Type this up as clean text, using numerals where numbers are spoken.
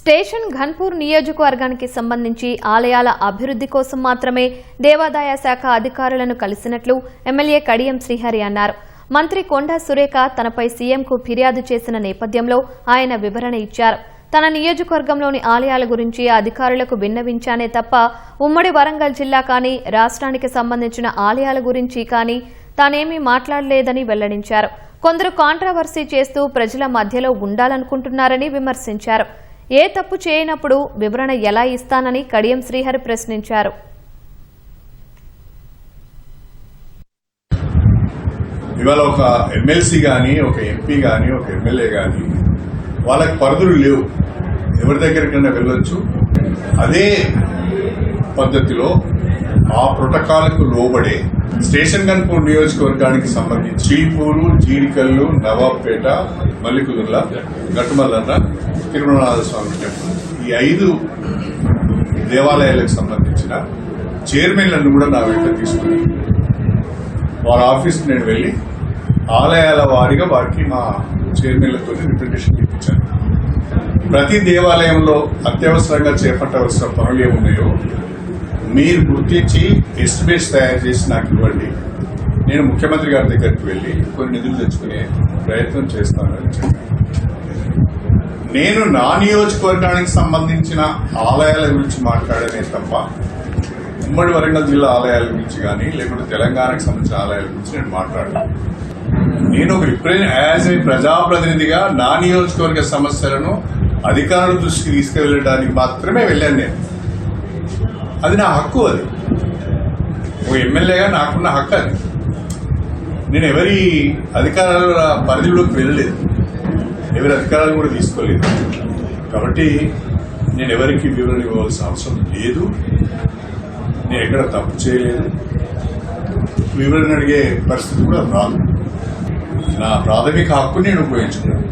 Station Ghanpur నియోజకవర్గానికి సంబంధించి ఆలయాల అభివృద్ధి కోసం మాత్రమే దేవాదాయ శాఖ అధికారులను కలిసినట్లు ఎమ్మెల్యే కడియం శ్రీహరి అన్నారు. మంత్రి కొండా సురేఖ తనపై సీఎంకు ఫిర్యాదు చేసిన నేపథ్యంలో ఆయన వివరణ ఇచ్చారు. తన నియోజకవర్గంలోని ఆలయాల గురించి అధికారులకు విన్నవించానే తప్ప ఉమ్మడి వరంగల్ జిల్లా కానీ రాష్ట్రానికి సంబంధించిన ఆలయాల గురించి కానీ తానేమీ మాట్లాడలేదని వెల్లడించారు. కొందరు కాంట్రావర్సీ చేస్తూ ప్రజల మధ్యలో ఉండాలనుకుంటున్నారని విమర్శించారు. ఏ తప్పు చేయనప్పుడు వివరణ ఎలా ఇస్తానని కడియం శ్రీహరి ప్రశ్నించారు. ఇవాళ ఒక ఎమ్మెల్సీ గాని, ఒక ఎంపీ గాని, ఒక ఎమ్మెల్యే గాని వాళ్ళకి పరిధులు లేవు, ఎవరి దగ్గరికైనా వెళ్ళొచ్చు. అదే పద్ధతిలో ఆ ప్రోటోకాల్కు లోబడే స్టేషన్ ఘన్పూర్ నియోజకవర్గానికి సంబంధించి చీపూరు, జీడికల్లు, నవాబ్పేట, మల్లికుదుర్ల, గట్టుమల్లన్న, తిరుమలనాథ స్వామి టెంపుల్, ఈ 5 దేవాలయాలకు సంబంధించిన చైర్మన్లను కూడా నా వెంట తీసుకుని వారి ఆఫీస్కి నేను వెళ్ళి ఆలయాల వారీగా వారికి మా చైర్మన్లతో రిప్రజెంటేషన్ ఇప్పించాను. ప్రతి దేవాలయంలో అత్యవసరంగా చేపట్టవలసిన పనులు ఏమున్నాయో మీరు గుర్తించి ఎస్టిమేట్స్ తయారు చేసి నాకు ఇవ్వండి, నేను ముఖ్యమంత్రి గారి దగ్గరికి వెళ్ళి కొన్ని నిధులు తెచ్చుకునే ప్రయత్నం చేస్తానని చెప్పాను. నేను నా నియోజకవర్గానికి సంబంధించిన ఆలయాల గురించి మాట్లాడనే తప్ప ఉమ్మడి వరంగల్ జిల్లా ఆలయాల గురించి కానీ లేకుంటే తెలంగాణకు సంబంధించిన ఆలయాల గురించి నేను మాట్లాడను. నేను ఒక యాజ్ ఏ ప్రజాప్రతినిధిగా నా నియోజకవర్గ సమస్యలను అధికారుల దృష్టికి తీసుకువెళ్ళడానికి మాత్రమే వెళ్ళాను. అది నా హక్కు. అది ఒక ఎమ్మెల్యేగా నాకున్న హక్కు. అది నేను ఎవరి అధికారాల పరిధిలోకి వెళ్ళలేదు, ఎవరి అధికారాలు కూడా తీసుకోలేదు. కాబట్టి నేను ఎవరికి వివరణ ఇవ్వాల్సిన అవసరం లేదు. నేను ఎక్కడ తప్పు చేయలేదు, వివరణ అడిగే పరిస్థితి కూడా రాదు. నా ప్రాథమిక హక్కు నేను ఉపయోగించుకున్నాను.